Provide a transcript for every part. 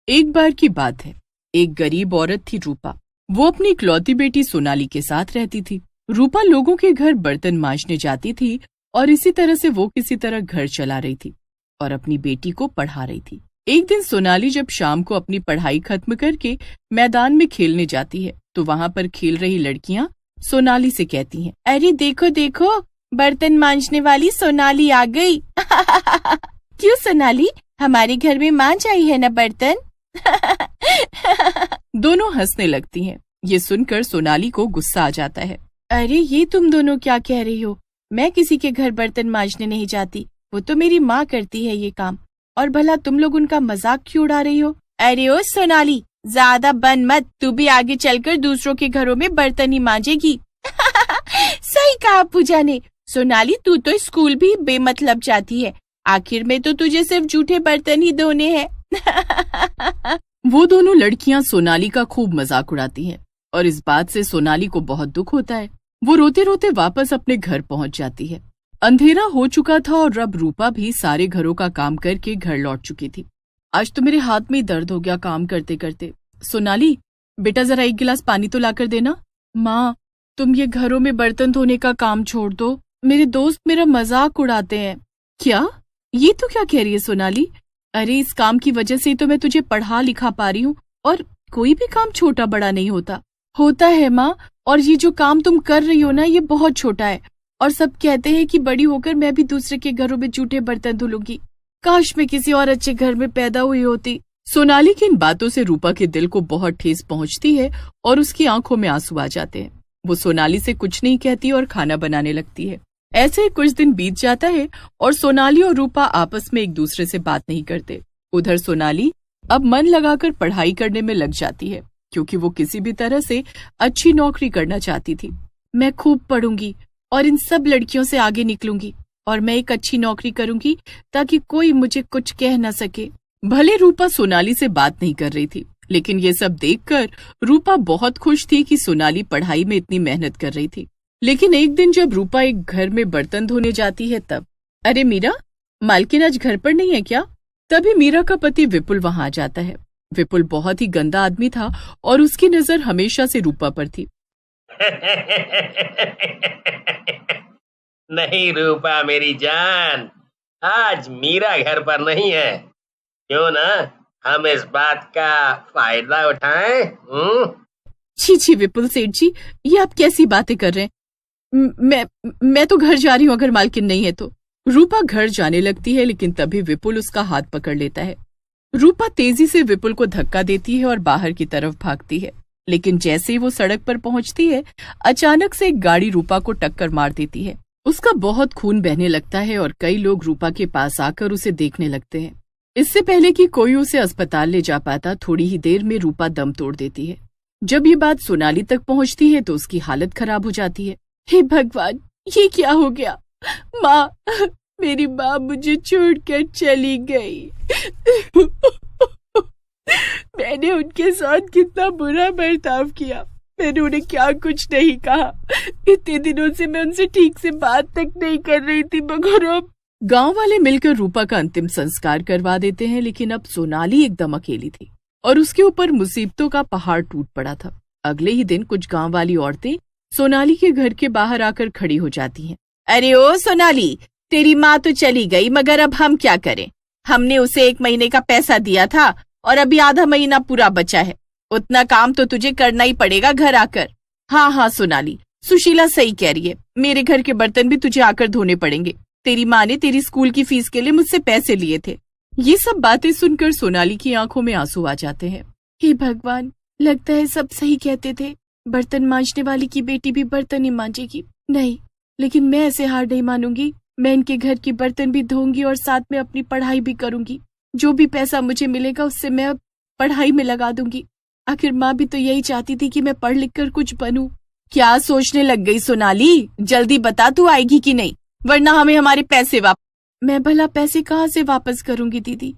एक बार की बात है, एक गरीब औरत थी रूपा। वो अपनी इकलौती बेटी सोनाली के साथ रहती थी। रूपा लोगों के घर बर्तन मांजने जाती थी और इसी तरह से वो किसी तरह घर चला रही थी और अपनी बेटी को पढ़ा रही थी। एक दिन सोनाली जब शाम को अपनी पढ़ाई खत्म करके मैदान में खेलने जाती है तो वहाँ पर खेल रही लड़कियाँ सोनाली से कहती हैं, अरे देखो देखो, बर्तन मांजने वाली सोनाली आ गई। क्यों सोनाली, हमारे घर में मांज आई है ना बर्तन? दोनों हंसने लगती हैं। ये सुनकर सोनाली को गुस्सा आ जाता है। अरे ये तुम दोनों क्या कह रही हो? मैं किसी के घर बर्तन मांजने नहीं जाती, वो तो मेरी माँ करती है ये काम। और भला तुम लोग उनका मजाक क्यों उड़ा रही हो? अरे ओ सोनाली, ज्यादा बन मत, तू भी आगे चलकर दूसरों के घरों में बर्तन ही मांजेगी। सही कहा पूजा ने। सोनाली, तू तो स्कूल भी बेमतलब जाती है, आखिर में तो तुझे सिर्फ जूठे बर्तन ही धोने हैं। वो दोनों लड़कियां सोनाली का खूब मजाक उड़ाती हैं और इस बात से सोनाली को बहुत दुख होता है। वो रोते रोते वापस अपने घर पहुंच जाती है। अंधेरा हो चुका था और अब रूपा भी सारे घरों का काम करके घर लौट चुकी थी। आज तो मेरे हाथ में दर्द हो गया काम करते करते। सोनाली, बेटा जरा एक गिलास पानी तो लाकर देना। माँ, तुम ये घरों में बर्तन धोने का काम छोड़ दो, मेरे दोस्त मेरा मजाक उड़ाते हैं। क्या? ये तो क्या कह रही है सोनाली? अरे इस काम की वजह से तो मैं तुझे पढ़ा लिखा पा रही हूँ और कोई भी काम छोटा बड़ा नहीं होता। होता है माँ, और ये जो काम तुम कर रही हो ना, ये बहुत छोटा है और सब कहते हैं कि बड़ी होकर मैं भी दूसरे के घरों में जूठे बर्तन धुलूंगी। काश मैं किसी और अच्छे घर में पैदा हुई होती। सोनाली की इन बातों से रूपा के दिल को बहुत ठेस पहुंचती है और उसकी आंखों में आंसू आ जाते हैं। वो सोनाली से कुछ नहीं कहती और खाना बनाने लगती है। ऐसे ही कुछ दिन बीत जाता है और सोनाली और रूपा आपस में एक दूसरे से बात नहीं करते। उधर सोनाली अब मन लगाकर पढ़ाई करने में लग जाती है क्योंकि वो किसी भी तरह से अच्छी नौकरी करना चाहती थी। मैं खूब पढ़ूंगी और इन सब लड़कियों से आगे निकलूंगी और मैं एक अच्छी नौकरी करूंगी ताकि कोई मुझे कुछ कह न सके। भले रूपा सोनाली से बात नहीं कर रही थी, लेकिन ये सब देखकर रूपा बहुत खुश थी कि सोनाली पढ़ाई में इतनी मेहनत कर रही थी। लेकिन एक दिन जब रूपा एक घर में बर्तन धोने जाती है तब, अरे मीरा, मालकिन आज घर पर नहीं है क्या? तभी मीरा का पति विपुल वहां आ जाता है। विपुल बहुत ही गंदा आदमी था और उसकी नजर हमेशा से रूपा पर थी। नहीं रूपा मेरी जान, आज मीरा घर पर नहीं है, क्यों ना हम इस बात का फायदा उठाएं? छी छी विपुल सेठ जी, ये आप कैसी बातें कर रहे हैं? मैं तो घर जा रही हूँ अगर मालकिन नहीं है तो। रूपा घर जाने लगती है लेकिन तभी विपुल उसका हाथ पकड़ लेता है। रूपा तेजी से विपुल को धक्का देती है और बाहर की तरफ भागती है, लेकिन जैसे ही वो सड़क पर पहुंचती है अचानक से एक गाड़ी रूपा को टक्कर मार देती है। उसका बहुत खून बहने लगता है और कई लोग रूपा के पास आकर उसे देखने लगते हैं। इससे पहले कि कोई उसे अस्पताल ले जा पाता, थोड़ी ही देर में रूपा दम तोड़ देती है। जब ये बात सोनाली तक पहुंचती है तो उसकी हालत खराब हो जाती है। हे भगवान, ये क्या हो गया? माँ, मेरी माँ मुझे छोड़कर चली गई। मैंने उनके साथ कितना बुरा बर्ताव किया। मैंने उन्हें क्या कुछ नहीं कहा। इतने दिनों से मैं उनसे ठीक से बात तक नहीं कर रही थी, मगर अब गांव वाले मिलकर रूपा का अंतिम संस्कार करवा देते हैं। लेकिन अब सोनाली एकदम अकेली थी और उसके ऊपर मुसीबतों का पहाड़ टूट पड़ा था। अगले ही दिन कुछ गांव वाली औरतें सोनाली के घर के बाहर आकर खड़ी हो जाती हैं। अरे ओ सोनाली, तेरी माँ तो चली गई, मगर अब हम क्या करें? हमने उसे 1 महीने का पैसा दिया था और अभी आधा महीना पूरा बचा है। उतना काम तो तुझे करना ही पड़ेगा घर आकर। हाँ हाँ सोनाली, सुशीला सही कह रही है, मेरे घर के बर्तन भी तुझे आकर धोने पड़ेंगे। तेरी माँ ने तेरी स्कूल की फीस के लिए मुझसे पैसे लिए थे। ये सब बातें सुनकर सोनाली की आंखों में आंसू आ जाते हैं। हे भगवान, लगता है सब सही कहते थे, बर्तन मांजने वाली की बेटी भी बर्तन ही मांजेगी। नहीं, लेकिन मैं ऐसे हार नहीं मानूंगी। मैं इनके घर की बर्तन भी धोऊंगी और साथ में अपनी पढ़ाई भी करूंगी। जो भी पैसा मुझे मिलेगा उससे मैं पढ़ाई में लगा दूंगी। आखिर माँ भी तो यही चाहती थी कि मैं पढ़ लिख कर कुछ बनूं। क्या सोचने लग गई सोनाली? जल्दी बता, तू आएगी कि नहीं, वरना हमें हमारे पैसे वापस। मैं भला पैसे कहाँ से वापस करूंगी दीदी?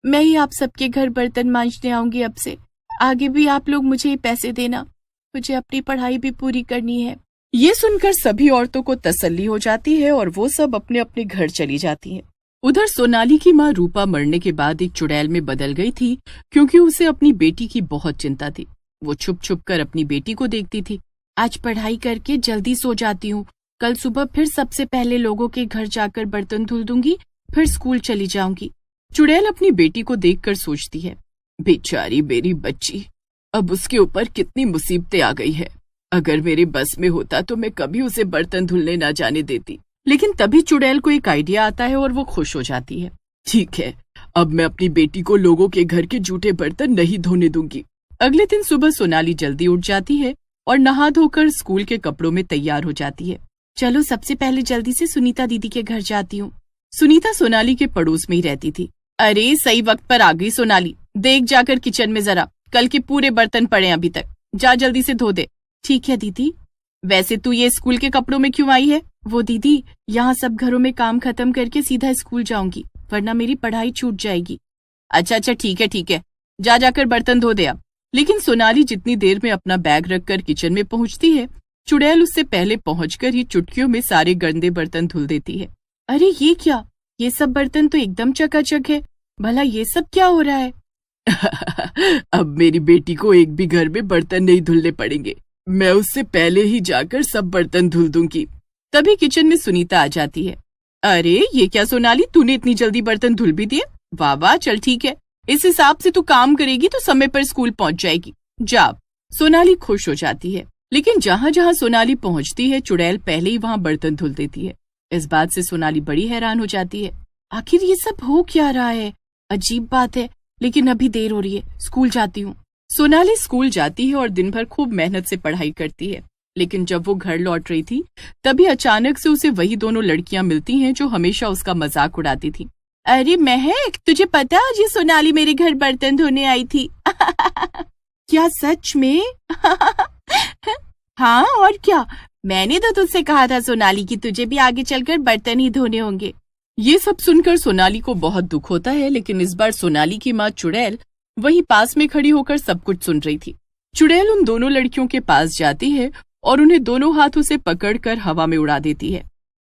मैं ही आप सबके घर बर्तन मांजने आऊंगी अब से। आगे भी आप लोग मुझे ही पैसे देना, मुझे अपनी पढ़ाई भी पूरी करनी है। ये सुनकर सभी औरतों को तसल्ली हो जाती है और वो सब अपने अपने घर चली जाती हैं। उधर सोनाली की माँ रूपा मरने के बाद एक चुड़ैल में बदल गई थी, क्योंकि उसे अपनी बेटी की बहुत चिंता थी। वो छुप छुप कर अपनी बेटी को देखती थी। आज पढ़ाई करके जल्दी सो जाती हूँ, कल सुबह फिर सबसे पहले लोगों के घर जाकर बर्तन धुल दूंगी, फिर स्कूल चली जाऊंगी। चुड़ैल अपनी बेटी को देखकर सोचती है, बेचारी मेरी बच्ची, अब उसके ऊपर कितनी मुसीबतें आ गई है। अगर मेरे बस में होता तो मैं कभी उसे बर्तन धुलने ना जाने देती। लेकिन तभी चुड़ैल को एक आइडिया आता है और वो खुश हो जाती है। ठीक है, अब मैं अपनी बेटी को लोगों के घर के जूठे बर्तन नहीं धोने दूंगी। अगले दिन सुबह सोनाली जल्दी उठ जाती है और नहा धोकर स्कूल के कपड़ों में तैयार हो जाती है। चलो सबसे पहले जल्दी से सुनीता दीदी के घर जाती हूँ। सुनीता सोनाली के पड़ोस में ही रहती थी। अरे सही वक्त पर आ गई सोनाली, देख जाकर किचन में जरा, कल के पूरे बर्तन पड़े अभी तक, जा जल्दी से धो दे। ठीक है दीदी। वैसे तू ये स्कूल के कपड़ों में क्यों आई है? वो दीदी, यहाँ सब घरों में काम खत्म करके सीधा स्कूल जाऊंगी, वरना मेरी पढ़ाई छूट जाएगी। अच्छा ठीक है, जा जाकर बर्तन धो दे अब। लेकिन सोनाली जितनी देर में अपना बैग रखकर किचन में पहुंचती है, चुड़ैल उससे पहले पहुंचकर ही चुटकियों में सारे गंदे बर्तन धुल देती है। अरे ये क्या, ये सब बर्तन तो एकदम चकाचक है, भला ये सब क्या हो रहा है? अब मेरी बेटी को एक भी घर में बर्तन नहीं धुलने पड़ेंगे, मैं उससे पहले ही जाकर सब बर्तन धुल दूंगी। तभी किचन में सुनीता आ जाती है। अरे ये क्या सोनाली, तूने इतनी जल्दी बर्तन धुल भी दिए? वाह वाह, चल ठीक है, इस हिसाब से तू काम करेगी तो समय पर स्कूल पहुंच जाएगी, जा। सोनाली खुश हो जाती है। लेकिन जहाँ जहाँ सोनाली पहुंचती है, चुड़ैल पहले ही वहाँ बर्तन धुल देती है। इस बात से सोनाली बड़ी हैरान हो जाती है। आखिर ये सब हो क्या रहा है? अजीब बात है, लेकिन अभी देर हो रही है, स्कूल जाती हूँ। सोनाली स्कूल जाती है और दिन भर खूब मेहनत से पढ़ाई करती है। लेकिन जब वो घर लौट रही थी, तभी अचानक से उसे वही दोनों लड़कियां मिलती हैं जो हमेशा उसका मजाक उड़ाती थी। अरे महक, तुझे पता आज ये सोनाली मेरे घर बर्तन धोने आई थी? क्या सच में? हाँ और क्या, मैंने तो तुझसे कहा था सोनाली कि तुझे भी आगे चलकर बर्तन ही धोने होंगे। ये सब सुनकर सोनाली को बहुत दुख होता है, लेकिन इस बार सोनाली की माँ चुड़ैल वहीं पास में खड़ी होकर सब कुछ सुन रही थी। चुड़ैल उन दोनों लड़कियों के पास जाती है और उन्हें दोनों हाथों से पकड़कर हवा में उड़ा देती है।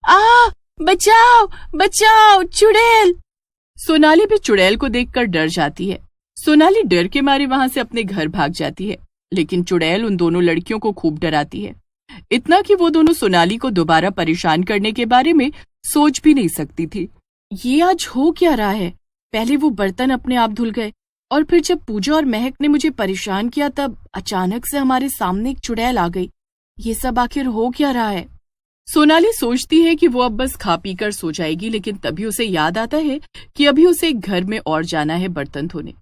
आ, बचाओ बचाओ चुड़ैल! सोनाली भी चुड़ैल को देखकर डर जाती है। सोनाली डर के मारे वहां से अपने घर भाग जाती है, लेकिन चुड़ैल उन दोनों लड़कियों को खूब डराती है, इतना कि वो दोनों सोनाली को दोबारा परेशान करने के बारे में सोच भी नहीं सकती थी। ये आज हो क्या रहा है? पहले वो बर्तन अपने आप धुल गए, और फिर जब पूजा और महक ने मुझे परेशान किया, तब अचानक से हमारे सामने एक चुड़ैल आ गई। ये सब आखिर हो क्या रहा है? सोनाली सोचती है कि वो अब बस खा पी कर सो जाएगी, लेकिन तभी उसे याद आता है कि अभी उसे एक घर में और जाना है बर्तन धोने,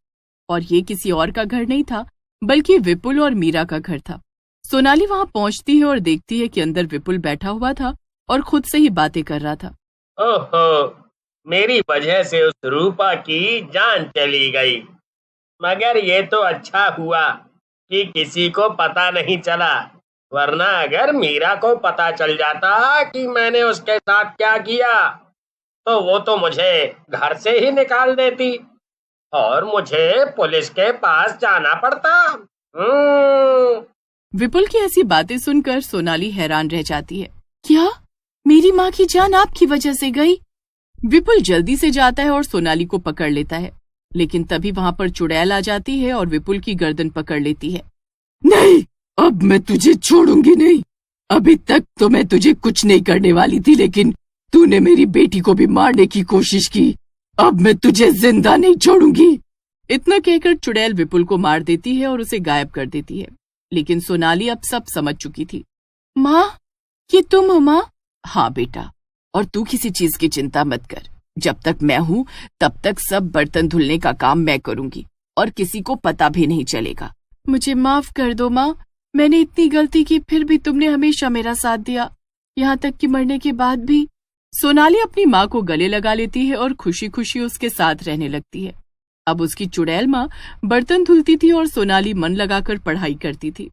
और ये किसी और का घर नहीं था, बल्कि विपुल और मीरा का घर था। सोनाली वहां पहुंचती है और देखती है कि अंदर विपुल बैठा हुआ था और खुद से ही बातें कर रहा था। ओहो, मेरी वजह से उस रूपा की जान चली गई, मगर ये तो अच्छा हुआ कि किसी को पता नहीं चला, वरना अगर मीरा को पता चल जाता कि मैंने उसके साथ क्या किया, तो वो तो मुझे घर से ही निकाल देती और मुझे पुलिस के पास जाना पड़ता। विपुल की ऐसी बातें सुनकर सोनाली हैरान रह जाती है। क्या मेरी माँ की जान आपकी वजह से गई? विपुल जल्दी से जाता है और सोनाली को पकड़ लेता है, लेकिन तभी वहां पर चुड़ैल आ जाती है और विपुल की गर्दन पकड़ लेती है। नहीं, अब मैं तुझे छोड़ूंगी नहीं। अभी तक तो मैं तुझे कुछ नहीं करने वाली थी, लेकिन तूने मेरी बेटी को भी मारने की कोशिश की। अब मैं तुझे जिंदा नहीं छोड़ूंगी। इतना कहकर चुड़ैल विपुल को मार देती है और उसे गायब कर देती है। लेकिन सोनाली अब सब समझ चुकी थी। माँ, ये तुम हो माँ? हाँ बेटा, और तू किसी चीज की चिंता मत कर। जब तक मैं हूँ तब तक सब बर्तन धुलने का काम मैं करूंगी और किसी को पता भी नहीं चलेगा। मुझे माफ कर दो माँ, मैंने इतनी गलती की, फिर भी तुमने हमेशा मेरा साथ दिया, यहाँ तक कि मरने के बाद भी। सोनाली अपनी माँ को गले लगा लेती है और खुशी खुशी उसके साथ रहने लगती है। अब उसकी चुड़ैल माँ बर्तन धुलती थी और सोनाली मन लगाकर पढ़ाई करती थी।